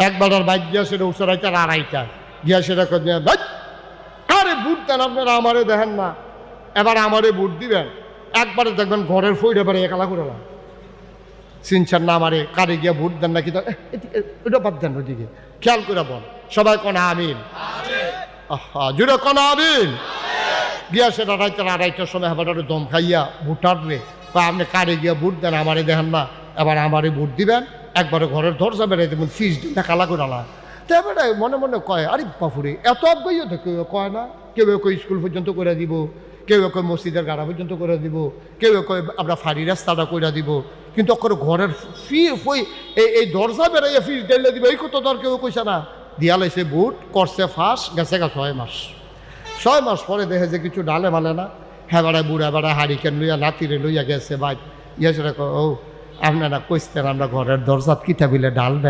একবার আর বাইক গিয়া সেটা উৎসরাইতে আর আড়াইটা গিয়া সেটা আরে বুট দেন আপনারা আমারে দেখেন না, এবার আমারে বুট দিবেন, একবারে দেখবেন ঘরের ফইড এবারে একালা করে না চিনছেন না আমারে, কারে গিয়া ভোট দেন নাকি ওটা বাদ দেন, ওইদিকে খেয়াল করে বল সবাই কনা আমিন, জুড়ে কনা আমিন। গিয়া সেটা রাইতে আড়াইটার সময় এবার দম খাইয়া ভোটার রে আপনি কারে গিয়া ভোট দেন আমারে দেখেন না, এবার আমারে ভোট দিবেন, একবারে ঘরের দরজা বেড়াই দেবেন, ফিস দিন কালা করে না। তো এবারে মনে মনে কয় আরে বাপুরে এত অজ্ঞাইও তো কেউ কয় না, কেউ কেউ স্কুল পর্যন্ত করে দিব, কেউ কেউ মসজিদের গাড়া পর্যন্ত করে দিব, কেউ কেউ আমরা ফাড়ি রাস্তাটা করে দিব, কিন্তু অক্ষর ঘরের এই দরজা বেড়াইয়া ফিস ডেলে দিব এই কত দর কেউ কইছে না। দিয়া লাইছে বুট করছে ফাঁস গেছে গা 6 মাস। 6 মাস পরে দেখে যে কিছু ডালে মালে না, হ্যাঁ বেড়ায় বুড়া বেড়া হারিকেন লইয়া নাতিরে লইয়া গেছে ভাই ইয়ে ও আপনারা কইতেন আমরা ঘরের দরজাত কিতা বিলে ডাল